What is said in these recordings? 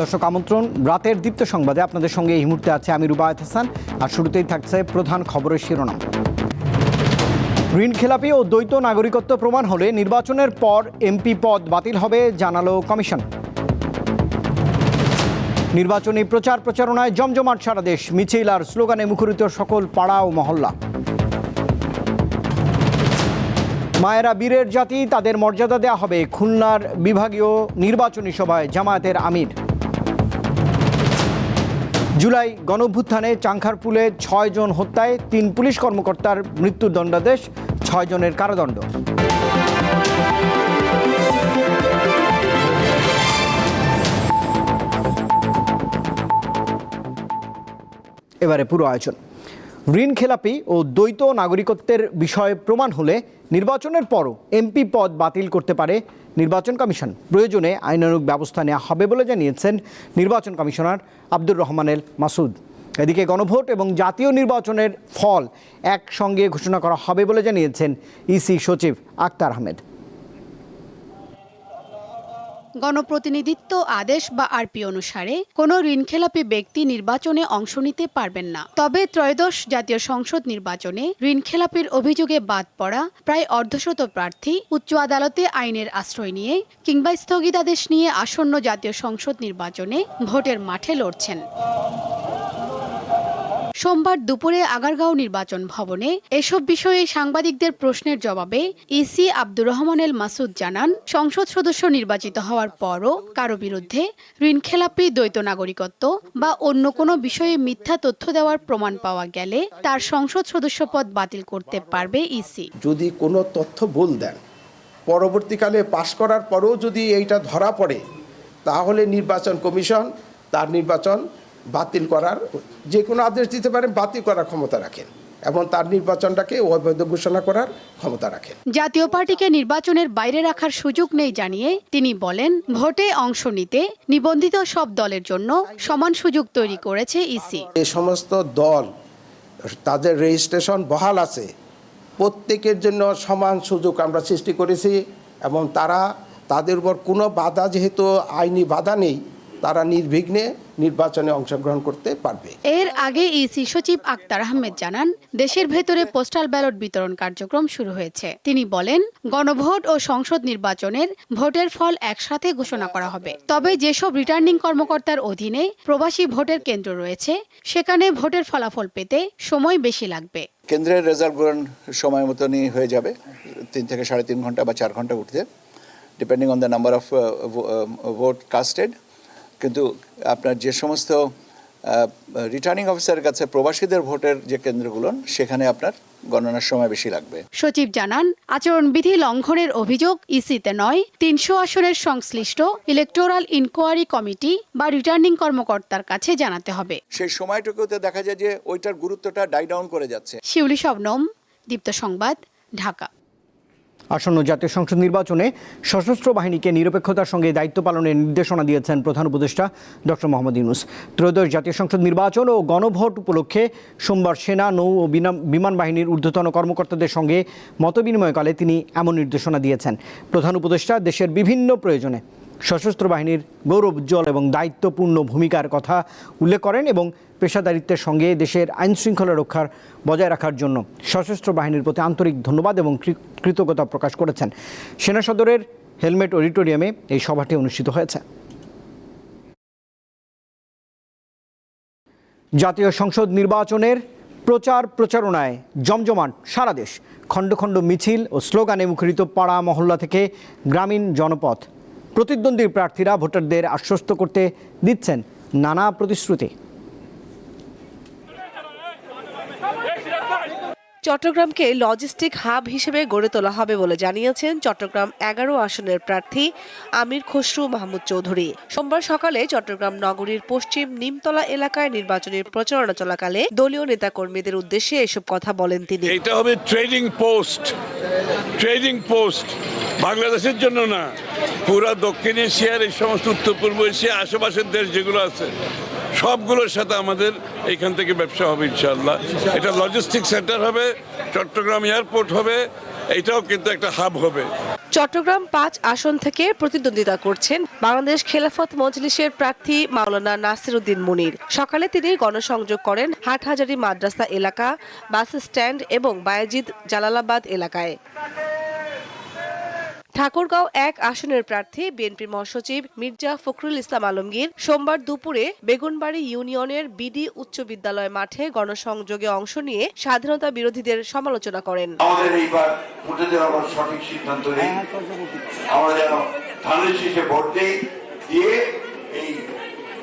দর্শক আমন্ত্রণ রাতের দীপ্ত সংবাদে আপনাদের সঙ্গে এই মুহূর্তে আছে আমি রুবায়েত হাসান। আর শুরুতেই থাকছে প্রধান খবরের শিরোনাম। ঋণ খেলাপি ও দ্বৈত নাগরিকত্ব প্রমাণ হলে নির্বাচনের পর এমপি পদ বাতিল হবে জানালো কমিশন। নির্বাচনী প্রচার প্রচারণায় জমজমাট সারা দেশ, মিছিল আর স্লোগানে মুখরিত সকল পাড়া ও মহল্লা। মায়েরা বীরের জাতি, তাদের মর্যাদা দেওয়া হবে, খুলনার বিভাগীয় নির্বাচনী সভায় জামায়াতের আমির। জুলাই গণঅভ্যুত্থানে চাংখারপুলে ৬ জন হত্যায় ৩ পুলিশ কর্মকর্তার মৃত্যুর দণ্ডাদেশ, ৬ জনের কারাদণ্ড। এবারে পুরো আয়োজন। ঋণ খেলাপি ও দ্বৈত নাগরিকত্বের বিষয়ে প্রমাণ হলে নির্বাচনের পরও এমপি পদ বাতিল করতে পারে নির্বাচন কমিশন। প্রয়োজনে আইনানুগ ব্যবস্থা নেওয়া হবে বলে জানিয়েছেন নির্বাচন কমিশনার আব্দুর রহমান এল মাসুদ। এদিকে গণভোট এবং জাতীয় নির্বাচনের ফল একসঙ্গে ঘোষণা করা হবে বলে জানিয়েছেন ইসি সচিব আক্তার আহমেদ। গণপ্রতিনিধিত্ব আদেশ বা আরপি অনুসারে কোনো ঋণখেলাপি ব্যক্তি নির্বাচনে অংশ নিতে পারবেন না। তবে ত্রয়োদশ জাতীয় সংসদ নির্বাচনে ঋণখেলাপির অভিযোগে বাদ পড়া প্রায় অর্ধশত প্রার্থী উচ্চ আদালতে আইনের আশ্রয় নিয়ে কিংবা স্থগিতাদেশ নিয়ে আসন্ন জাতীয় সংসদ নির্বাচনে ভোটের মাঠে লড়ছেন। সোমবার দুপুরে আগারগাঁও নির্বাচন ভবনে এসব বিষয়ে সাংবাদিকদের প্রশ্নের জবাবে ইসি আব্দুর রহমান এল মাসুদ জানান, সংসদ সদস্য নির্বাচিত হওয়ার পরও কারো বিরুদ্ধে ঋণখেলাপি, দ্বৈত নাগরিকত্ব বা অন্য কোনো বিষয়ে মিথ্যা তথ্য দেওয়ার প্রমাণ পাওয়া গেলে তার সংসদ সদস্য পদ বাতিল করতে পারবে ইসি। যদি কোনো তথ্য ভুল দেন, পরবর্তীকালে পাশ করার পরেও যদি এইটা ধরা পড়ে, তাহলে নির্বাচন কমিশন তার নির্বাচন বাতিল করার যে কোনো আদেশ দিতে পারেন, বাতিল করার ক্ষমতা রাখেন এবং তার নির্বাচনটাকে অবৈধ ঘোষণা করার ক্ষমতা রাখেন। জাতীয় পার্টিকে নির্বাচনের বাইরে রাখার সুযোগ নেই জানিয়ে তিনি বলেন, ভোটে অংশ নিতে নিবন্ধিত সব দলের জন্য সমান সুযোগ তৈরি করেছে ইসি। এই সমস্ত দল তাদের রেজিস্ট্রেশন বহাল আছে, প্রত্যেকের জন্য সমান সুযোগ আমরা সৃষ্টি করেছি এবং তাদের উপর কোনো বাধা, যেহেতু আইনি বাধা নেই, তারা নির্বিঘ্নে নির্বাচনে অংশগ্রহণ করতে পারবে। এর আগে ইসি সচিব আক্তার আহমেদ জানান, দেশের ভেতরে পোস্টাল ব্যালট বিতরণ কার্যক্রম শুরু হয়েছে। তিনি বলেন, গণভোট ও সংসদ নির্বাচনের ভোটের ফল একসাথে ঘোষণা করা হবে। তবে যেসব রিটার্নিং কর্মকর্তার অধীনে প্রবাসী ভোটের কেন্দ্র রয়েছে, সেখানে ভোটের ফলাফল পেতে সময় বেশি লাগবে। কেন্দ্রের রেজাল্ট গ্রহণ সময় মতনই হয়ে যাবে, 3 থেকে 3.5 ঘন্টা বা 4 ঘন্টা উঠতে, depending on the number of vote custard. কিন্তু আপনার যে সমস্ত রিটার্নিং অফিসারের কাছে প্রবাসীদের ভোটের যে কেন্দ্রগুলো, সেখানে আপনার গণনার সময় বেশি লাগবে। সচিব জানান, আচরণবিধি লঙ্ঘনের অভিযোগ ইসিতে নয়, 300 আসনের সংশ্লিষ্ট ইলেকটোরাল ইনকোয়ারি কমিটি বা রিটার্নিং কর্মকর্তার কাছে জানাতে হবে। সেই সময়টুকুতে দেখা যায় যে ওইটার গুরুত্বটা ডাই ডাউন করে যাচ্ছে। শিউলি শবনম, দীপ্ত সংবাদ, ঢাকা। আসন্ন জাতীয় সংসদ নির্বাচনে সশস্ত্র বাহিনীকে নিরপেক্ষতার সঙ্গে দায়িত্ব পালনের নির্দেশনা দিয়েছেন প্রধান উপদেষ্টা ডক্টর মোহাম্মদ ইউনূস। ত্রয়োদশ জাতীয় সংসদ নির্বাচন ও গণভোট উপলক্ষে সোমবার সেনা, নৌ ও বিমান বাহিনীর ঊর্ধ্বতন কর্মকর্তাদের সঙ্গে মতবিনিময়কালে তিনি এমন নির্দেশনা দিয়েছেন। প্রধান উপদেষ্টা দেশের বিভিন্ন প্রয়োজনে সশস্ত্র বাহিনীর গৌরবোজ্জ্বল এবং দায়িত্বপূর্ণ ভূমিকার কথা উল্লেখ করেন এবং পেশাদারিত্বের সঙ্গে দেশের আইনশৃঙ্খলা রক্ষার বজায় রাখার জন্য সশস্ত্র বাহিনীর প্রতি আন্তরিক ধন্যবাদ এবং কৃতজ্ঞতা প্রকাশ করেছেন। সেনা সদরের হেলমেট অডিটোরিয়ামে এই সভাটি অনুষ্ঠিত হয়েছে। জাতীয় সংসদ নির্বাচনের প্রচার প্রচারণায় জমজমাট সারা দেশ, খণ্ড খণ্ড মিছিল ও স্লোগানে মুখরিত পাড়া মহল্লা থেকে গ্রামীণ জনপথ। প্রতিদ্বন্দ্বী প্রার্থীরা ভোটারদের আশ্বস্ত করতে দিচ্ছেন নানা প্রতিশ্রুতি। চট্টগ্রামকে লজিস্টিক হাব হিসেবে গড়ে তোলা হবে বলে জানিয়েছেন চট্টগ্রাম 11 আসনের প্রার্থী আমির খসরু মাহমুদ চৌধুরী। সোমবার সকালে চট্টগ্রাম নগরীর পশ্চিম নিমতলা এলাকায় নির্বাচনী প্রচারণা চলাকালে দলীয় নেতাকর্মীদের উদ্দেশ্যে এসব কথা বলেন তিনি। এটা হবে ট্রেডিং পোস্ট বাংলাদেশের জন্য না, পুরো দক্ষিণ এশিয়ার, এই সমস্ত উত্তর পূর্ব এশিয়া আশেপাশের দেশ যেগুলো আছে সবগুলোর সাথে আমাদের এখান থেকে ব্যবসা হবে ইনশাআল্লাহ। এটা লজিস্টিক সেন্টার হবে, চট্টগ্রাম এয়ারপোর্ট হবে, এটাও কিন্তু একটা হাব হবে। চট্টগ্রাম ৫ আসন থেকে প্রতিদ্বন্দ্বিতা করছেন বাংলাদেশ খেলাফত মজলিসের প্রার্থী মাওলানা নাসির উদ্দিন মুনির। সকালে তিনি গণসংযোগ করেন হাটহাজারী মাদ্রাসা এলাকা, বাস স্ট্যান্ড এবং বায়েজিদ জালালাবাদ এলাকায়। ঠাকুরগাঁও ১ আসনের প্রার্থী বিএনপির মহাসচিব মির্জা ফখরুল ইসলাম আলমগীর সোমবার দুপুরে বেগুনবাড়ি ইউনিয়নের বিডি উচ্চ বিদ্যালয় মাঠে গণসংযোগে অংশ নিয়ে স্বাধীনতা বিরোধীদের সমালোচনা করেন। আমাদের এইবার ভোটের আবার সঠিক সিদ্ধান্ত নেই, আমরা যেন ধানের শীষে ভোট দিয়ে এই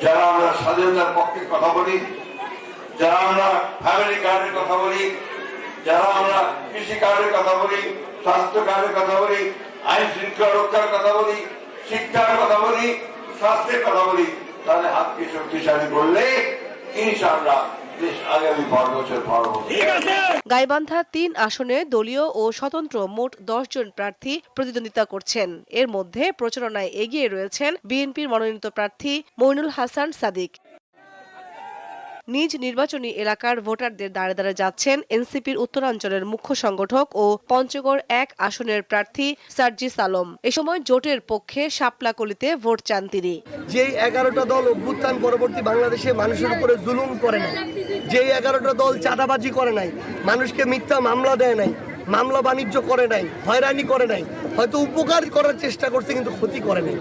যারা আমরা স্বাধীনতার পক্ষে কথা বলি, যারা আমরা ফ্যামিলি কার্ডের কথা বলি, যারা আমরা কৃষি কার্ডের কথা বলি, স্বাস্থ্য কার্ডের কথা বলি, আইন শৃঙ্খলা রক্ষার কথা বলি, শিক্ষার কথা বলি, স্বাস্থ্যের কথা বলি, তাহলে হাতকে শক্তিশালী করলে ইনশাআল্লাহ দেশ আগামী ৫ বছর পারব। গাইবান্ধা ৩ আসনে দলীয় ও স্বতন্ত্র মোট ১০ জন প্রার্থী প্রতিদ্বন্দ্বিতা করছেন। এর মধ্যে প্রচারণায় এগিয়ে রয়েছেন বিএনপির মনোনীত প্রার্থী মইনুল হাসান সাদিক। নিজ নির্বাচনী এলাকার ভোটারদের দ্বারে দ্বারে যাচ্ছেন এনসিপির উত্তরাঞ্চলের মুখ্য সংগঠক ও পঞ্চগড় ১ আসনের প্রার্থী সার্জিস আলম। এ সময় জোটের পক্ষে শাপলাকলিতে ভোট চান তিনি। যেই ১১টা দল অভ্যুত্থান পরবর্তী বাংলাদেশে মানুষের উপরে জুলুম করে নাই, যেই ১১টা দল চাঁদাবাজি করে নাই, মানুষকে মিথ্যা মামলা দেয় নাই, মামলা বাণিজ্য করে নাই, হয়রানি করে নাই, হয়তো উপকার করার চেষ্টা করছে কিন্তু ক্ষতি করে নাই,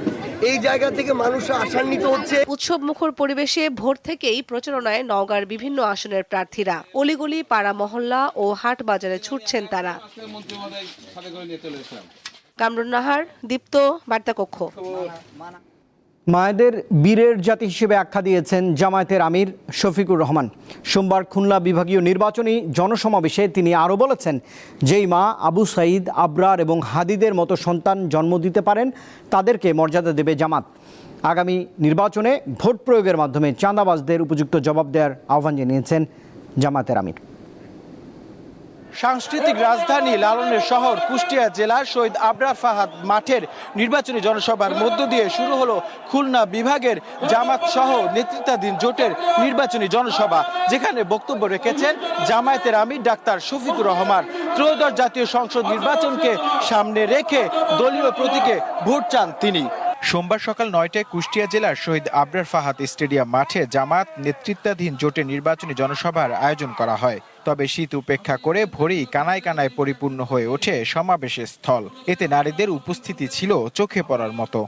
এই জায়গা থেকে মানুষ আশান্বিত হচ্ছে। উৎসব মুখর পরিবেশে ভোর থেকেই প্রচারণায় নওগাঁর বিভিন্ন আসনের প্রার্থীরা অলিগলি, পাড়া মহল্লা ও হাট বাজারে ছুটছেন তারা। কামরুন নাহার, দীপ্ত, বার্তা কক্ষ। মায়েদের বীরের জাতি হিসেবে আখ্যা দিয়েছেন জামায়াতের আমির শফিকুর রহমান। সোমবার খুলনা বিভাগীয় নির্বাচনী জনসমাবেশে তিনি আরও বলেছেন, যেই মা আবু সাঈদ, আবরার এবং হাদিদের মতো সন্তান জন্ম দিতে পারেন তাদেরকে মর্যাদা দেবে জামাত। আগামী নির্বাচনে ভোট প্রয়োগের মাধ্যমে চাঁদাবাজদের উপযুক্ত জবাব দেওয়ার আহ্বান জানিয়েছেন জামায়াতের আমির। সাংস্কৃতিক রাজধানী লালনের শহর কুষ্টিয়া জেলার শহীদ আবরার ফাহাদ মাঠের নির্বাচনী জনসভার মধ্য দিয়ে শুরু হলো খুলনা বিভাগের জামাত সহ নেতৃত্বাধীন জোটের নির্বাচনী জনসভা, যেখানে বক্তব্য রেখেছেন জামায়াতের আমির ডাক্তার শফিকুর রহমান। ত্রয়োদশ জাতীয় সংসদ নির্বাচনকে সামনে রেখে দলীয় প্রতীকে ভোট চান তিনি। সোমবার সকাল ৯টায় কুষ্টিয়া জেলার শহীদ আবরার ফাহাদ স্টেডিয়াম মাঠে জামাত নেতৃত্বাধীন জোটের নির্বাচনী জনসভার আয়োজন করা হয়। তবে শীত উপেক্ষা করে ভোরেই কানায় কানায় পরিপূর্ণ হয়ে ওঠে সমাবেশের স্থল। এতে নারীদের উপস্থিতি ছিল চোখে পড়ার মতো।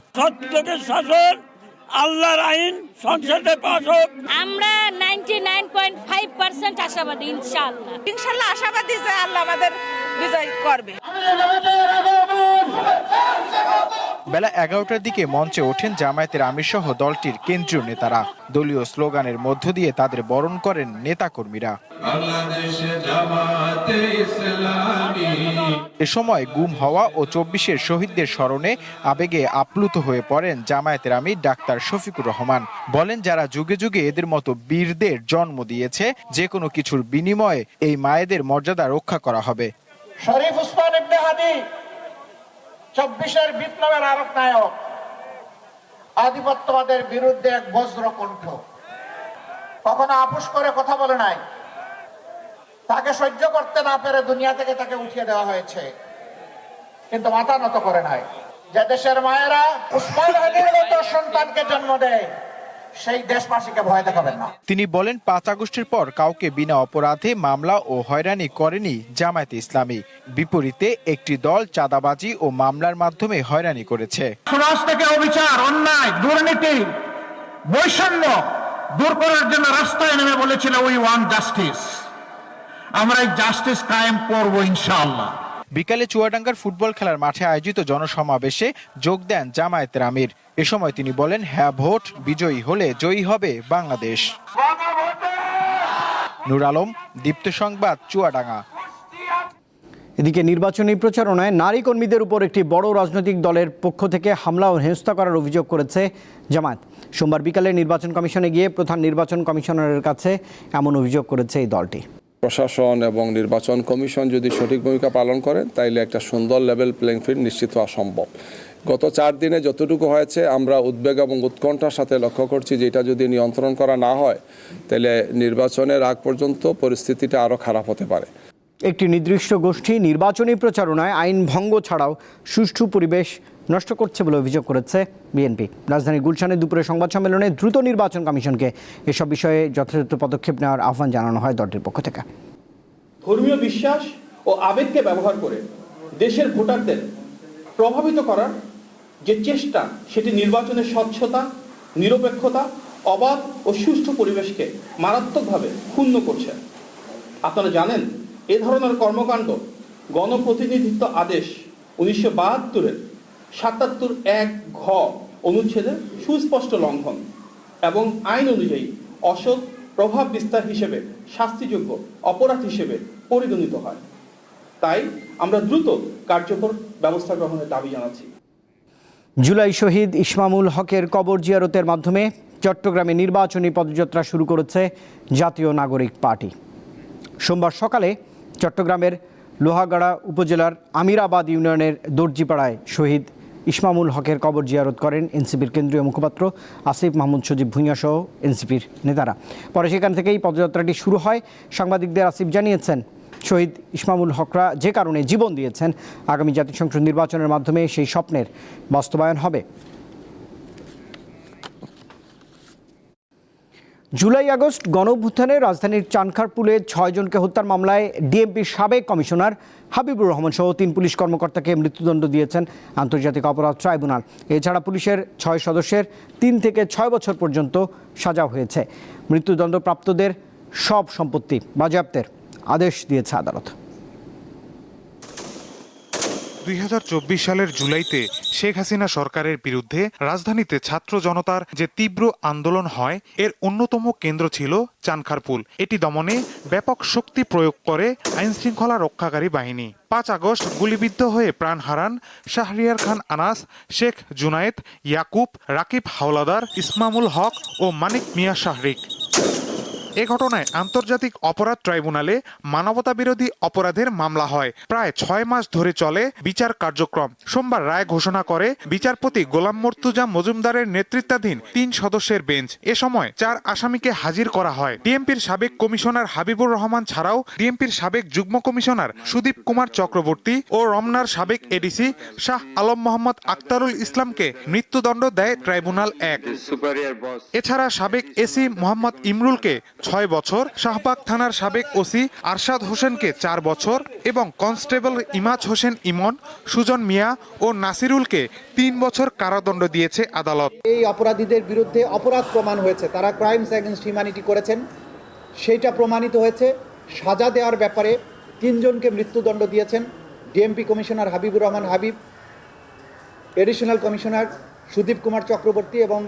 আল্লাহর আইন সংসদে পাস হোক। আমরা 99.5% আশাবাদী, ইনশাআল্লাহ আশাবাদী যে আল্লাহ আমাদের বিজয় করবে। বেলা 11টার দিকে মঞ্চে ওঠেন জামায়াতের আমির সহ দলটির কেন্দ্রীয় নেতারা। দলীয় স্লোগানের মধ্য দিয়ে তাদের বরণ করেন নেতাকর্মীরা। এ সময় গুম হওয়া ও ২৪-এর শহীদদের স্মরণে আবেগে আপ্লুত হয়ে পড়েন জামায়াতের আমির ডাক্তার শফিকুর রহমান। বলেন, যারা যুগে যুগে এদের মতো বীরদের জন্ম দিয়েছে, যে কোনো কিছুর বিনিময়ে এই মায়েদের মর্যাদা রক্ষা করা হবে। শরীফ উসমান ইবনে হাদি ২৪-এর বিপ্লবের আরব নায়ক, আধিপত্যবাদের বিরুদ্ধে এক বজ্র কণ্ঠ, কখনো আপোষ করে কথা বলে নাই। তাকে সহ্য করতে না পেরে দুনিয়া থেকে তাকে উঠিয়ে দেওয়া হয়েছে, কিন্তু মাথা নত করে নাই। যে দেশের মায়েরা উসমান হাদির মতো সন্তানকে জন্ম দেয়, সেই দেশবাসীকে ভয় দেখাবেন না। তিনি বলেন, ৫ আগস্টের পর কাউকে বিনা অপরাধে মামলা ও হয়রানি করেনি জামায়াতে ইসলামী। বিপরীতে একটি দল চাঁদাবাজি ও মামলার মাধ্যমে হয়রানি করেছে। সমাজ থেকে অবিচার, অন্যায়, দুর্নীতি, বৈষম্য দূর করার জন্য রাস্তায় নেমে বলেছিল, উই ওয়ান্ট জাস্টিস। আমরা এই জাস্টিস কায়েম করব ইনশাআল্লাহ। বিকালে চুয়াডাঙ্গার ফুটবল খেলার মাঠে আয়োজিত জনসমাবেশে যোগ দেন জামায়াতের আমির। এ সময় তিনি বলেন, হ্যাঁ, ভোট বিজয়ী হলে জয়ী হবে বাংলাদেশ। নূর আলম, দীপ্ত সংবাদ, চুয়াডাঙ্গা। এদিকে নির্বাচনী প্রচারণায় নারী কর্মীদের উপর একটি বড় রাজনৈতিক দলের পক্ষ থেকে হামলা ও হেনস্থা করার অভিযোগ করেছে জামায়াত। সোমবার বিকালে নির্বাচন কমিশনে গিয়ে প্রধান নির্বাচন কমিশনারের কাছে এমন অভিযোগ করেছে এই দলটি। প্রশাসন এবং নির্বাচন কমিশন যদি সঠিক ভূমিকা পালন করেন, তাইলে একটা সুন্দর লেভেল প্লেইং ফিল্ড নিশ্চিত হওয়া সম্ভব। গত 4 দিনে যতটুকু হয়েছে, আমরা উদ্বেগ এবং উৎকণ্ঠার সাথে লক্ষ্য করছি যে এটা যদি নিয়ন্ত্রণ করা না হয়, তাহলে নির্বাচনের আগ পর্যন্ত পরিস্থিতিটা আরও খারাপ হতে পারে। একটি নির্দিষ্ট গোষ্ঠী নির্বাচনী প্রচারণায় আইন ভঙ্গ ছাড়াও সুষ্ঠু পরিবেশ নষ্ট করছে বলে অভিযোগ করেছে বিএনপি। রাজধানীর গুলশানে দুপুরে সংবাদ সম্মেলনে দ্রুত নির্বাচন কমিশনকে এসব বিষয়ে যথাযথ পদক্ষেপ নেওয়ার আহ্বান জানানো হয় দলটির পক্ষ থেকে। ধর্মীয় বিশ্বাস ও আবেগকে ব্যবহার করে দেশের ভোটারদের প্রভাবিত করার যে চেষ্টা, সেটি নির্বাচনের স্বচ্ছতা, নিরপেক্ষতা, অবাধ ও সুষ্ঠু পরিবেশকে মারাত্মকভাবে ক্ষুণ্ণ করছে। আপনারা জানেন, এ ধরনের কর্মকাণ্ড গণপ্রতিনিধিত্ব আদেশ 1972-এর 77(1) ঘ অনুচ্ছেদের সুস্পষ্ট লঙ্ঘন এবং আইন অনুযায়ী অসৎ প্রভাব বিস্তার হিসেবে শাস্তিযোগ্য অপরাধ হিসেবে পরিগণিত হয়। তাই আমরা দ্রুত কার্যকর ব্যবস্থা গ্রহণের দাবি জানাচ্ছি। জুলাই শহীদ ইসমামুল হকের কবর জিয়ারতের মাধ্যমে চট্টগ্রামে নির্বাচনী পদযাত্রা শুরু করেছে জাতীয় নাগরিক পার্টি। সোমবার সকালে চট্টগ্রামের লোহাগাড়া উপজেলার আমিরাবাদ ইউনিয়নের দর্জিপাড়ায় শহীদ ইসমামুল হকের কবর জিয়ারত করেন এনসিপির কেন্দ্রীয় মুখপাত্র আসিফ মাহমুদ সজীব ভূঁইয়া সহ এনসিপির নেতারা। পরে সেখান থেকেই পদযাত্রাটি শুরু হয়। সাংবাদিকদের আসিফ জানিয়েছেন, শহীদ ইসমামুল হকরা যে কারণে জীবন দিয়েছেন, আগামী জাতীয় সংসদ নির্বাচনের মাধ্যমে সেই স্বপ্নের বাস্তবায়ন হবে। জুলাই আগস্ট গণঅভ্যুত্থানে রাজধানীর চানখারপুলে 6 জনকে হত্যার মামলায় ডিএমপির সাবেক কমিশনার হাবিবুর রহমান সহ 3 পুলিশ কর্মকর্তাকে মৃত্যুদণ্ড দিয়েছেন আন্তর্জাতিক অপরাধ ট্রাইব্যুনাল। এছাড়া পুলিশের 6 সদস্যের 3 থেকে 6 বছর পর্যন্ত সাজা হয়েছে। মৃত্যুদণ্ডপ্রাপ্তদের সব সম্পত্তি বাজেয়াপ্তের আদেশ দিয়েছে আদালত। 2024 সালের জুলাইতে শেখ হাসিনা সরকারের বিরুদ্ধে রাজধানীতে ছাত্র জনতার যে তীব্র আন্দোলন হয়, এর অন্যতম কেন্দ্র ছিল চানখারপুল। এটি দমনে ব্যাপক শক্তি প্রয়োগ করে আইনশৃঙ্খলা রক্ষাকারী বাহিনী। 5 আগস্ট গুলিবিদ্ধ হয়ে প্রাণ হারান শাহরিয়ার খান আনাস, শেখ জুনায়েদ, ইয়াকুব, রাকিব হাওলাদার, ইসমামুল হক ও মানিক মিয়া শাহরিক। এ ঘটনায় আন্তর্জাতিক অপরাধ ট্রাইব্যুনালে মানবতাবিরোধী অপরাধের মামলা হয়। প্রায় 6 মাস ধরে চলে বিচার কার্যক্রম। সোমবার রায় ঘোষণা করে বিচারপতি গোলাম মর্তুজা মজুমদারের নেতৃত্বাধীন 3 সদস্যের বেঞ্চ। এ সময় 4 আসামিকে হাজির করা হয়। ডিএমপির সাবেক কমিশনার হাবিবুর রহমান ছাড়াও ডিএমপির সাবেক যুগ্ম কমিশনার সুদীপ কুমার চক্রবর্তী ও রমনার সাবেক এডিসি শাহ আলম মোহাম্মদ আক্তারুল ইসলামকে মৃত্যুদণ্ড দেয় ট্রাইব্যুনাল 1। এছাড়া সাবেক এসি মোহাম্মদ ইমরুলকে 6 বছর, শাহবাগ থানার সাবেক ওসি আরশাদ হোসেনকে 4 বছর এবং কনস্টেবল ইমাজ হোসেন ইমন, সুজন মিয়া ও নাসিরুলকে 3 বছর কারাদণ্ড দিয়েছে আদালত। এই অপরাধীদের বিরুদ্ধে অপরাধ প্রমাণ হয়েছে, তারা ক্রাইমস এগেইনস্ট হিউম্যানিটি করেছেন, সেইটা প্রমাণিত হয়েছে। সাজা দেওয়ার ব্যাপারে 3 জনকে মৃত্যুদণ্ড দিয়েছেন DMP commissioner Habibur Rahman Habib, additional commissioner Sudip Kumar Chakraborty এবং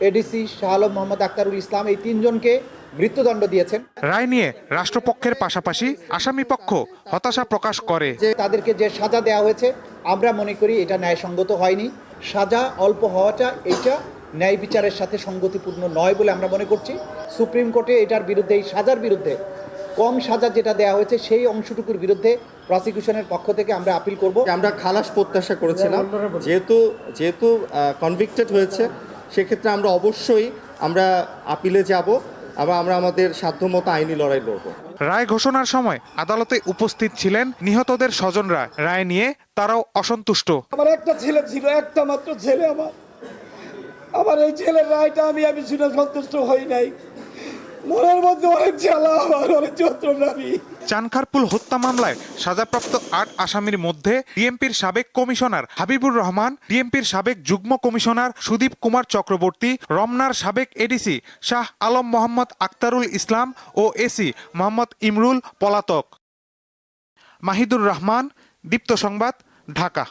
এডিসি শাহ আলম মোহাম্মদ আক্তারুল ইসলাম। এই 3 জনকে মৃত্যুদণ্ড দিয়েছেন। রায় নিয়ে রাষ্ট্রপক্ষের পাশাপাশি আসামি পক্ষ হতাশা প্রকাশ করে যে তাদেরকে যে সাজা দেওয়া হয়েছে, আমরা মনে করি এটা ন্যায়সঙ্গত হয়নি। সাজা অল্প হওয়াটা এটা ন্যায় বিচারের সাথে সঙ্গতিপূর্ণ নয় বলে আমরা মনে করছি। সুপ্রিম কোর্টে এটার বিরুদ্ধে, এই সাজার বিরুদ্ধে, কম সাজা যেটা দেওয়া হয়েছে সেই অংশটুকুর বিরুদ্ধে প্রসিকিউশনের পক্ষ থেকে আমরা আপিল করব। আমরা খালাস প্রত্যাশা করেছিলাম, যেহেতু কনভিক্টেড হয়েছে, সেক্ষেত্রে আমরা অবশ্যই আপিলে যাব, আবার আমরা আমাদের সাধ্যমতো আইনি লড়াই লড়ব। রায় ঘোষণার সময় আদালতে উপস্থিত ছিলেন নিহতদের স্বজনরা। রায় নিয়ে তারাও অসন্তুষ্ট। আমার একটা ছেলে ছিল, একটা মাত্র ছেলে আমার এই ছেলের রায়টা আমি শুনে সন্তুষ্ট হই নাই। মনের মধ্যে অনেক জ্বালা, আমার অনেক যন্ত্রণামি। চানখারপুল হত্যা মামলায় সাজাপ্রাপ্ত 8 আসামির মধ্যে ডিএমপির সাবেক কমিশনার হাবিবুর রহমান, ডিএমপির সাবেক যুগ্ম কমিশনার সুদীপ কুমার চক্রবর্তী, রমনার সাবেক এডিসি শাহ আলম মোহাম্মদ আক্তারুল ইসলাম ও এসি মোহাম্মদ ইমরুল পলাতক। মাহিদুর রহমান, দীপ্ত সংবাদ, ঢাকা।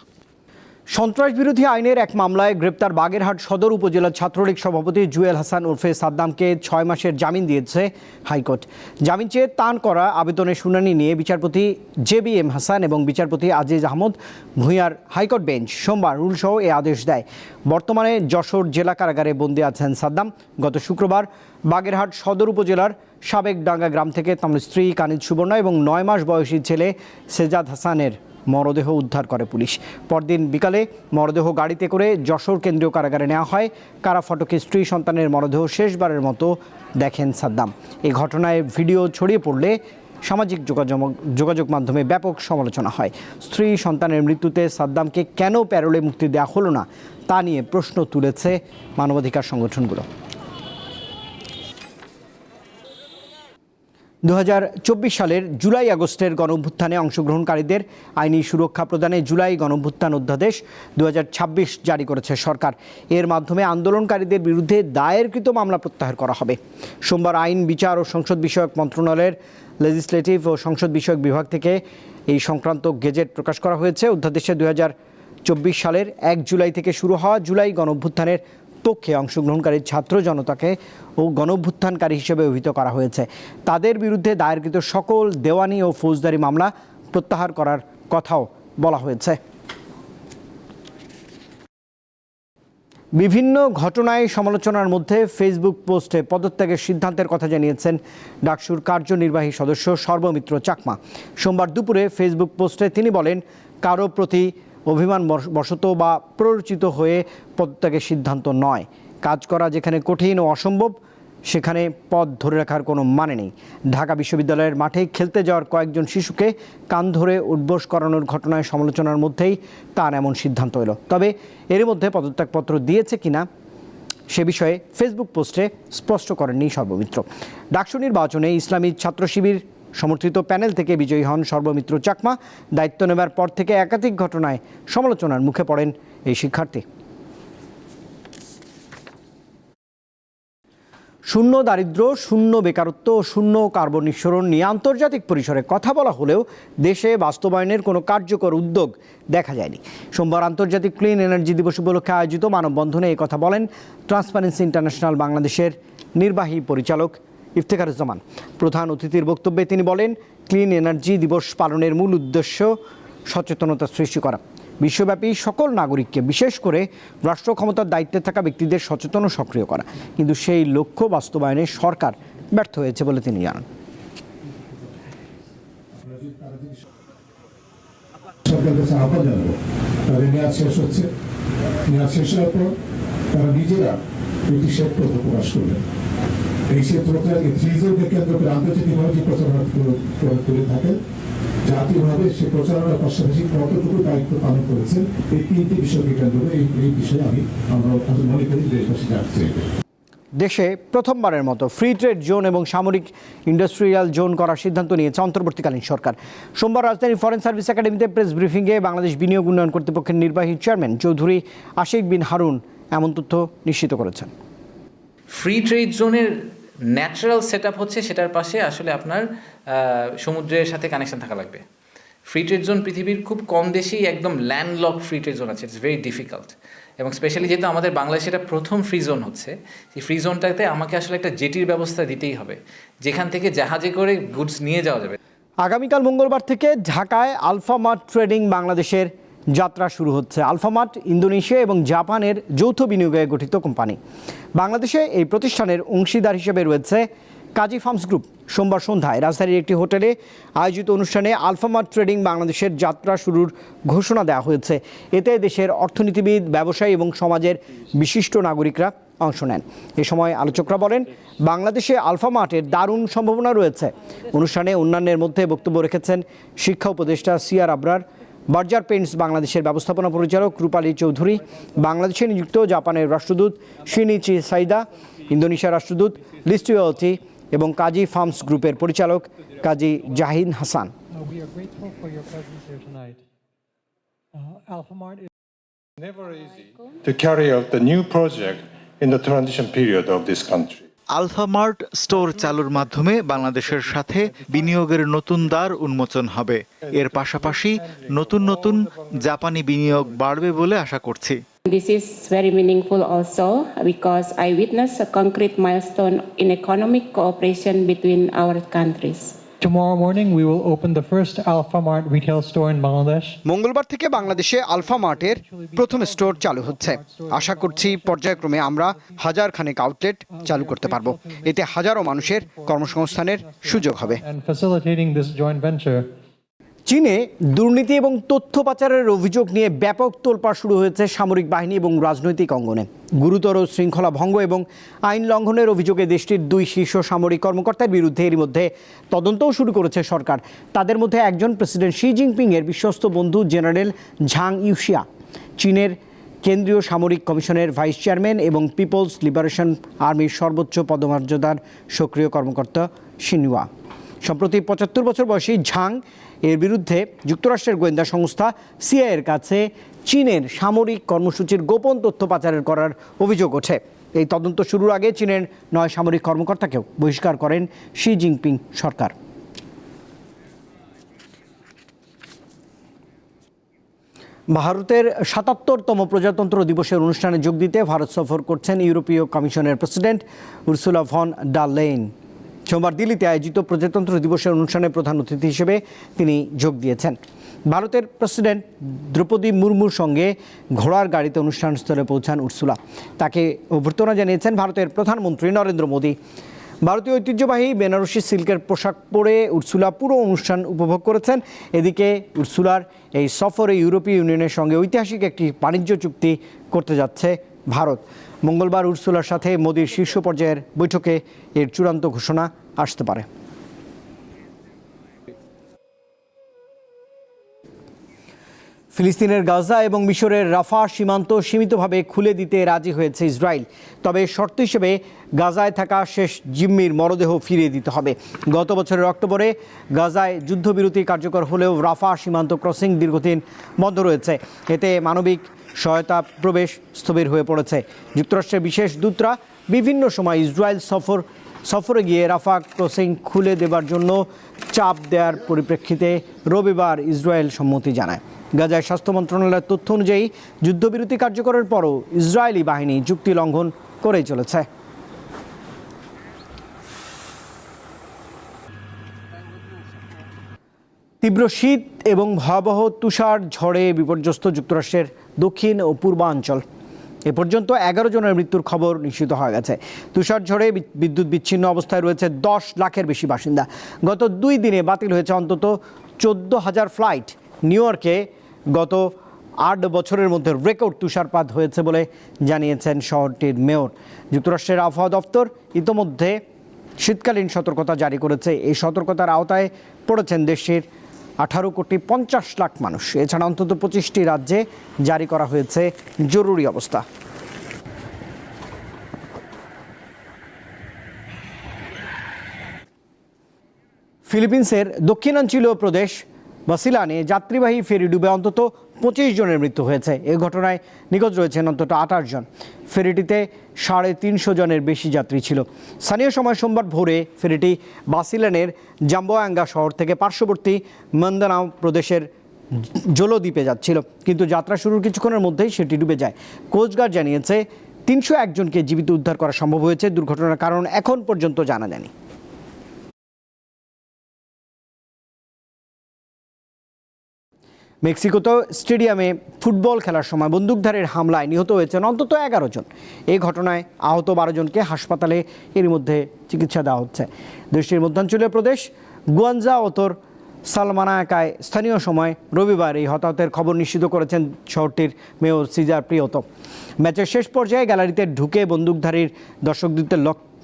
সন্ত্রাস বিরোধী আইনের এক মামলায় গ্রেপ্তার বাগেরহাট সদর উপজেলার ছাত্রলীগ সভাপতি জুয়েল হাসান ওরফে সাদ্দামকে 6 মাসের জামিন দিয়েছে হাইকোর্ট। জামিন চেয়ে তান করা আবেদনের শুনানি নিয়ে বিচারপতি JBM হাসান এবং বিচারপতি আজিজ আহমদ ভূঁইয়ার হাইকোর্ট বেঞ্চ সোমবার রুলসহ এ আদেশ দেয়। বর্তমানে যশোর জেলা কারাগারে বন্দী আছেন সাদ্দাম। গত শুক্রবার বাগেরহাট সদর উপজেলার সাবেক ডাঙ্গা গ্রাম থেকে তার স্ত্রী কানিজ সুবর্ণা এবং 9 মাস বয়সী ছেলে সেজাদ হাসানের মরদেহ উদ্ধার করে পুলিশ। পরদিন বিকালে মরদেহ গাড়িতে করে যশোর কেন্দ্রীয় কারাগারে নেওয়া হয়। কারা ফটকে স্ত্রী সন্তানের মরদেহ শেষবারের মতো দেখেন সাদ্দাম। এই ঘটনায় ভিডিও ছড়িয়ে পড়লে সামাজিক যোগাযোগ মাধ্যমে ব্যাপক সমালোচনা হয়। স্ত্রী সন্তানের মৃত্যুতে সাদ্দামকে কেন প্যারোলে মুক্তি দেওয়া হলো না তা নিয়ে প্রশ্ন তুলেছে মানবাধিকার সংগঠনগুলো। 2024 সালের জুলাই আগস্টের গণঅভ্যুত্থানে অংশগ্রহণকারীদের আইনি সুরক্ষা প্রদানে জুলাই গণঅভ্যুত্থান অধ্যাদেশ 2026 জারি করেছে সরকার। এর মাধ্যমে আন্দোলনকারীদের বিরুদ্ধে দায়েরকৃত মামলা প্রত্যাহার করা হবে। সোমবার আইন, বিচার ও সংসদ বিষয়ক মন্ত্রণালয়ের লেজিসলেটিভ ও সংসদ বিষয়ক বিভাগ থেকে এই সংক্রান্ত গেজেট প্রকাশ করা হয়েছে। অধ্যাদেশে 2024 সালের 1 জুলাই থেকে শুরু হওয়া জুলাই গণঅভ্যুত্থানের পক্ষে অংশগ্রহণকারী ছাত্র জনতাকে ও গণঅভ্যুত্থানকারী হিসেবে অভিহিত করা হয়েছে। তাদের বিরুদ্ধে দায়েরকৃত সকল দেওয়ানি ও ফৌজদারি মামলা প্রত্যাহার করার কথাও বলা হয়েছে। বিভিন্ন ঘটনায় সমালোচনার মধ্যে ফেসবুক পোস্টে পদত্যাগের সিদ্ধান্তের কথা জানিয়েছেন ডাকসুর কার্যনির্বাহী সদস্য সর্বমিত্র চাকমা। সোমবার দুপুরে ফেসবুক পোস্টে তিনি বলেন, কারো প্রতি অভিমান বশত বা প্ররোচিত হয়ে পদত্যাগের সিদ্ধান্ত নয়। কাজ করা যেখানে কঠিন ও অসম্ভব সেখানে পদ ধরে রাখার কোনো মানে নেই। ঢাকা বিশ্ববিদ্যালয়ের মাঠে খেলতে যাওয়ার কয়েকজন শিশুকে কান ধরে উঠবোস করানোর ঘটনায় সমালোচনার মধ্যেই তার এমন সিদ্ধান্ত এলো। তবে এর মধ্যে পদত্যাগপত্র দিয়েছে কিনা সে বিষয়ে ফেসবুক পোস্টে স্পষ্ট করেননি সর্বমিত্র। ডাকসু নির্বাচনে ইসলামী ছাত্র শিবির সমর্থিত প্যানেল থেকে বিজয়ী হন সর্বমিত্র চাকমা। দায়িত্ব নেবার পর থেকে একাধিক ঘটনায় সমালোচনার মুখে পড়েন এই শিক্ষার্থী। শূন্য দারিদ্র্য, শূন্য বেকারত্ব ও শূন্য কার্বন নিঃসরণ নিয়ে আন্তর্জাতিক পরিসরে কথা বলা হলেও দেশে বাস্তবায়নের কোনো কার্যকর উদ্যোগ দেখা যায়নি। সোমবার আন্তর্জাতিক ক্লিন এনার্জি দিবস উপলক্ষে আয়োজিত মানববন্ধনে এই কথা বলেন ট্রান্সপারেন্সি ইন্টারন্যাশনাল বাংলাদেশের নির্বাহী পরিচালক ইফতেখারুজ্জামান। প্রধান অতিথির বক্তব্যে তিনি বলেন, ক্লিন এনার্জি দিবস পালনের মূল উদ্দেশ্য সচেতনতা সৃষ্টি করা, বিশ্বব্যাপী সকল নাগরিককে, বিশেষ করে রাষ্ট্র ক্ষমতার দায়িত্বে থাকা ব্যক্তিদের সচেতন ও সক্রিয় করা। কিন্তু সেই লক্ষ্য বাস্তবায়নে সরকার ব্যর্থ হয়েছে বলে তিনি জানান। সরকারের কাছে আহ্বান জানাবো, তাদের মেয়াদ শেষ হচ্ছে, মেয়াদ শেষ হওয়ার পর তারা নিজেরা একটি শ্বেতপত্র প্রকাশ করবেন। এই শ্বেতপত্রকে ফ্রিজেরকে কেন্দ্র করে আন্তর্জাতিকভাবে যে প্রচারণা করে থাকেন, জাতীয়ভাবে সে প্রচারণার পাশাপাশি কতটুকু দায়িত্ব পালন করেছেন, এই তিনটি বিষয়কে কেন্দ্র করে এই বিষয়ে আমরা মনে করি দেশবাসী জানতে চাইবে। দেশে প্রথমবারের মতো ফ্রি ট্রেড জোন এবং সামরিক ইন্ডাস্ট্রিয়াল জোন করার সিদ্ধান্ত নিয়েছে অন্তর্বর্তীকালীন সরকার। সোমবার রাজধানীর ফরেন সার্ভিস একাডেমিতে প্রেস ব্রিফিংয়ে বাংলাদেশ বিনিয়োগ উন্নয়ন কর্তৃপক্ষের নির্বাহী চেয়ারম্যান চৌধুরী আশিক বিন হারুন এমন তথ্য নিশ্চিত করেছেন। ফ্রি ট্রেড জোনের ন্যাচারাল সেট আপ হচ্ছে, সেটার পাশে আসলে আপনার সমুদ্রের সাথে কানেকশন থাকা লাগবে। ফ্রি ট্রেড জোন পৃথিবীর খুব কম দেশেই একদম ল্যান্ডলক ফ্রি ট্রেড জোন আছে, ইটস ভেরি ডিফিকাল্ট। এবং স্পেশালি যেহেতু আমাদের বাংলাদেশে এটা প্রথম ফ্রি জোন হচ্ছে, সেই ফ্রি জোনটাতে আমাকে আসলে একটা জেটির ব্যবস্থা দিতেই হবে, যেখান থেকে জাহাজে করে গুডস নিয়ে যাওয়া যাবে। আগামীকাল মঙ্গলবার থেকে ঢাকায় আলফামার্ট ট্রেডিং বাংলাদেশের যাত্রা শুরু হচ্ছে। আলফামার্ট ইন্দোনেশিয়া এবং জাপানের যৌথ বিনিয়োগে গঠিত কোম্পানি। বাংলাদেশে এই প্রতিষ্ঠানের অংশীদার হিসেবে রয়েছে কাজী ফার্মস গ্রুপ। সোমবার সন্ধ্যায় রাজধানীর একটি হোটেলে আয়োজিত অনুষ্ঠানে আলফামার্ট ট্রেডিং বাংলাদেশের যাত্রা শুরুর ঘোষণা দেওয়া হয়েছে। এতে দেশের অর্থনীতিবিদ, ব্যবসায়ী এবং সমাজের বিশিষ্ট নাগরিকরা অংশ নেন। এ সময় আলোচকরা বলেন, বাংলাদেশে আলফামার্টের দারুণ সম্ভাবনা রয়েছে। অনুষ্ঠানে অন্যান্যের মধ্যে বক্তব্য রেখেছেন শিক্ষা উপদেষ্টা সিআর আবরার, বার্জার পেইন্টস বাংলাদেশের ব্যবস্থাপনা পরিচালক রূপালী চৌধুরী, বাংলাদেশে নিযুক্ত জাপানের রাষ্ট্রদূত শিনিচি সাইদা, ইন্দোনেশিয়ার রাষ্ট্রদূত লিস্টুয়ালটি এবং কাজী ফার্মস গ্রুপের পরিচালক কাজী Jahin Hasan. To carry out the new project in the transition period of this country. Alfamart store চালুর মাধ্যমে বাংলাদেশের সাথে বিনিয়োগের নতুন দ্বার উন্মোচন হবে। এর পাশাপাশি নতুন নতুন জাপানি বিনিয়োগ বাড়বে বলে আশা করছি। This is very meaningful also because I witnessed a concrete milestone in economic cooperation between our countries. Tomorrow morning we will open the first Alphamart retail store in Bangladesh. মঙ্গলবার থেকে বাংলাদেশে আলফামার্টের প্রথম স্টোর চালু হচ্ছে। আশা করছি পর্যায়ক্রমে আমরা হাজার খানেক আউটলেট চালু করতে পারবো। এতে হাজারো মানুষের কর্মসংস্থানের সুযোগ হবে। চীনে দুর্নীতি এবং তথ্য পাচারের অভিযোগ নিয়ে ব্যাপক তোলপাড় শুরু হয়েছে সামরিক বাহিনী এবং রাজনৈতিক অঙ্গনে। গুরুতর শৃঙ্খলা ভঙ্গ এবং আইন লঙ্ঘনের অভিযোগে দেশটির 2 শীর্ষ সামরিক কর্মকর্তার বিরুদ্ধে এরই মধ্যে তদন্তও শুরু করেছে সরকার। তাদের মধ্যে একজন প্রেসিডেন্ট শি জিনপিং এর বিশ্বস্ত বন্ধু জেনারেল ঝাং ইউশিয়া, চীনের কেন্দ্রীয় সামরিক কমিশনের ভাইস চেয়ারম্যান এবং পিপলস লিবারেশন আর্মির সর্বোচ্চ পদমর্যাদার সক্রিয় কর্মকর্তা শিনহুয়া। সম্প্রতি 75 বছর বয়সী ঝাং এর বিরুদ্ধে যুক্তরাষ্ট্রের গোয়েন্দা সংস্থা সিআইএর কাছে চীনের সামরিক কর্মসূচির গোপন তথ্য পাচারের করার অভিযোগ ওঠে। এই তদন্ত শুরুর আগে চীনের 9 সামরিক কর্মকর্তাকেও বহিষ্কার করেন শি জিনপিং সরকার। ভারতের 77তম প্রজাতন্ত্র দিবসের অনুষ্ঠানে যোগ দিতে ভারত সফর করছেন ইউরোপীয় কমিশনের president Ursula von der Leyen. সোমবার দিল্লিতে আয়োজিত প্রজাতন্ত্র দিবসের অনুষ্ঠানে প্রধান অতিথি হিসেবে তিনি যোগ দিয়েছেন। ভারতের প্রেসিডেন্ট দ্রৌপদী মুর্মুর সঙ্গে ঘোড়ার গাড়িতে অনুষ্ঠানস্থলে পৌঁছান উর্সুলা। তাকে অভ্যর্থনা জানিয়েছেন ভারতের প্রধানমন্ত্রী নরেন্দ্র মোদী। ভারতীয় ঐতিহ্যবাহী বেনারসি সিল্কের পোশাক পরে উর্সুলা পুরো অনুষ্ঠান উপভোগ করেছেন। এদিকে উর্সুলার এই সফরে ইউরোপীয় ইউনিয়নের সঙ্গে ঐতিহাসিক একটি বাণিজ্য চুক্তি করতে যাচ্ছে ভারত। মঙ্গলবার উর্সুলার সাথে মোদির শীর্ষ পর্যায়ের বৈঠকে এর চূড়ান্ত ঘোষণা আসতে পারে। ফিলিস্তিনের গাজা এবং মিশরের রাফা সীমান্ত সীমিতভাবে খুলে দিতে রাজি হয়েছে ইসরায়েল। তবে শর্ত হিসেবে গাজায় থাকা শেষ জিম্মির মরদেহ ফিরিয়ে দিতে হবে। গত বছরের অক্টোবরে গাজায় যুদ্ধবিরতি কার্যকর হলেও রাফা সীমান্ত ক্রসিং দীর্ঘদিন বন্ধ রয়েছে। এতে মানবিক সহায়তা প্রবেশ স্থবির হয়ে পড়েছে। যুক্তরাষ্ট্রের বিশেষ দূতরা বিভিন্ন সময় ইসরায়েল সফরে গিয়ে রাফা ক্রসিং খুলে দেবার জন্য চাপ দেওয়ার পরিপ্রেক্ষিতে রবিবার ইসরায়েল সম্মতি জানায়। গাজায় স্বাস্থ্য মন্ত্রণালয়ের তথ্য অনুযায়ী যুদ্ধবিরতি কার্যকরের পরও ইসরায়েলি বাহিনী চুক্তি লঙ্ঘন করেই চলেছে। তীব্র শীত এবং ভয়াবহ তুষার ঝড়ে বিপর্যস্ত যুক্তরাষ্ট্রের দক্ষিণ ও পূর্বাঞ্চল। এ পর্যন্ত 11 জনের মৃত্যুর খবর নিশ্চিত হয়ে গেছে। তুষার ঝড়ে বিদ্যুৎ বিচ্ছিন্ন অবস্থায় রয়েছে 10 লাখের বেশি বাসিন্দা। গত 2 দিনে বাতিল হয়েছে অন্তত 14,000 ফ্লাইট। নিউ ইয়র্কে গত 8 বছরের মধ্যে রেকর্ড তুষারপাত হয়েছে বলে জানিয়েছেন শহরটির মেয়র। যুক্তরাষ্ট্রের আবহাওয়া দপ্তর ইতোমধ্যে শীতকালীন সতর্কতা জারি করেছে। এই সতর্কতার আওতায় পড়েছেন দেশের 18,50,00,000 মানুষ। এছাড়া অন্তত 25টি রাজ্যে জারি করা হয়েছে জরুরি অবস্থা। ফিলিপিন্সের দক্ষিণাঞ্চলীয় প্রদেশ বাসিলানে যাত্রীবাহী ফেরি ডুবে অন্তত 25 জনের মৃত্যু হয়েছে। এ ঘটনায় নিখোঁজ রয়েছেন অন্তত 28 জন। ফেরিটিতে 350 জনের বেশি যাত্রী ছিল। স্থানীয় সময় সোমবার ভোরে ফেরিটি বাসিলানের জাম্বোয়াঙ্গা শহর থেকে পার্শ্ববর্তী মন্দানাও প্রদেশের জোলো দ্বীপে যাচ্ছিল, কিন্তু যাত্রা শুরুর কিছুক্ষণের মধ্যেই সেটি ডুবে যায়। কোস্টগার্ড জানিয়েছে 301 জনকে জীবিত উদ্ধার করা সম্ভব হয়েছে। দুর্ঘটনার কারণ এখন পর্যন্ত জানা যায়নি। মেক্সিকোতে স্টেডিয়ামে ফুটবল খেলার সময় বন্দুকধারীর হামলায় নিহত হয়েছেন অন্তত 11 জন। এই ঘটনায় আহত 12 জনকে হাসপাতালে এরই মধ্যে চিকিৎসা দেওয়া হচ্ছে। দেশটির মধ্যাঞ্চলীয় প্রদেশ গুয়ানজাওতোর সালমানাকায় স্থানীয় সময় রবিবার এই হতাহতের খবর নিশ্চিত করেছেন শহরটির মেয়র সিজার প্রিয়তো। ম্যাচের শেষ পর্যায়ে গ্যালারিতে ঢুকে বন্দুকধারীর দর্শকদের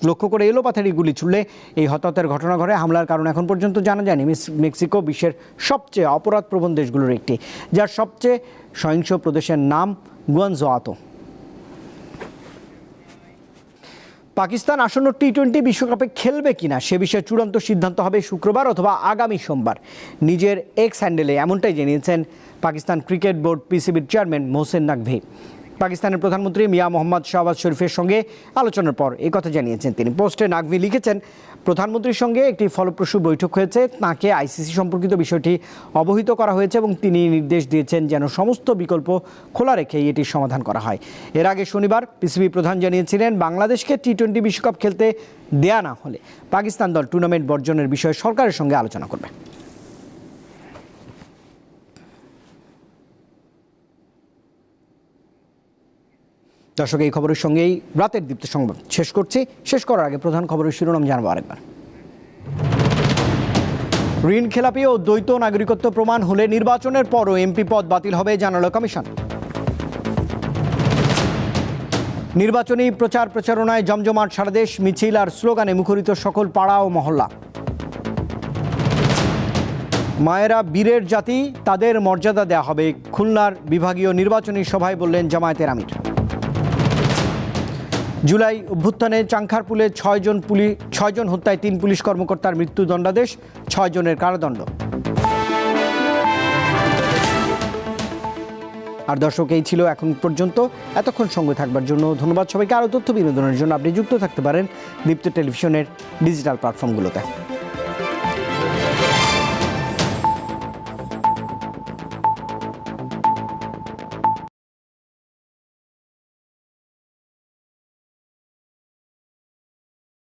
লক্ষ্য করে এলোপাথারি গুলি ছুড়লে এই হতাহতের ঘটনা ঘটে। হামলার কারণ এখন পর্যন্ত জানা যায়নি। মেক্সিকো বিশ্বের সবচেয়ে অপরাধপ্রবণ দেশগুলোর একটি, যার সবচেয়ে সহিংস প্রদেশের নাম গুয়ানজাওতো। পাকিস্তান আসন্ন টি-20 বিশ্বকাপে খেলবে কিনা সে বিষয়ে চূড়ান্ত সিদ্ধান্ত হবে শুক্রবার অথবা আগামী সোমবার। নিজের এক্স হ্যান্ডেলে এমনটাই জানিয়েছেন পাকিস্তান ক্রিকেট বোর্ড পিসিবির চেয়ারম্যান মোহসেন নাকভি। পাকিস্তানের প্রধানমন্ত্রী মিয়া মোহাম্মদ শাহবাজ শরীফের সঙ্গে আলোচনার পর এই কথা জানিয়েছেন তিনি। পোস্টে নাকভি লিখেছেন, প্রধানমন্ত্রীর সঙ্গে একটি ফলপ্রসূ বৈঠক হয়েছে, তাঁকে আইসিসি সম্পর্কিত বিষয়টি অবহিত করা হয়েছে এবং তিনি নির্দেশ দিয়েছেন যেন সমস্ত বিকল্প খোলা রেখে এটির সমাধান করা হয়। এর আগে শনিবার পিসিবি প্রধান জানিয়েছিলেন বাংলাদেশকে টি-20 বিশ্বকাপ খেলতে দেয়া না হলে পাকিস্তান দল টুর্নামেন্ট বর্জনের বিষয়ে সরকারের সঙ্গে আলোচনা করবে। দর্শক, এই খবরের সঙ্গেই রাতের দীপ্ত সংবাদ শেষ করছি। শেষ করার আগে প্রধান খবরের শিরোনাম জানাবো আরেকবার। ঋণ খেলাপি ও দ্বৈত নাগরিকত্ব প্রমাণ হলে নির্বাচনের পরও এমপি পদ বাতিল হবে জানালো কমিশন। নির্বাচনী প্রচার প্রচারণায় জমজমাট সারা দেশ, মিছিল আর স্লোগানে মুখরিত সকল পাড়া ও মহল্লা। মায়েরা বীরের জাতি, তাদের মর্যাদা দেওয়া হবে, খুলনার বিভাগীয় নির্বাচনী সভায় বললেন জামায়াতের আমির। জুলাই অভ্যুত্থানে চাংখারপুলে ৬ জন হত্যায় ৩ পুলিশ কর্মকর্তার মৃত্যুদণ্ডাদেশ, ৬ জনের কারাদণ্ড। আর দর্শক, এই ছিল এখন পর্যন্ত। এতক্ষণ সঙ্গে থাকবার জন্য ধন্যবাদ সবাইকে। আরও তথ্য বিনোদনের জন্য আপনি যুক্ত থাকতে পারেন দীপ্ত টেলিভিশনের ডিজিটাল প্ল্যাটফর্মগুলোতে।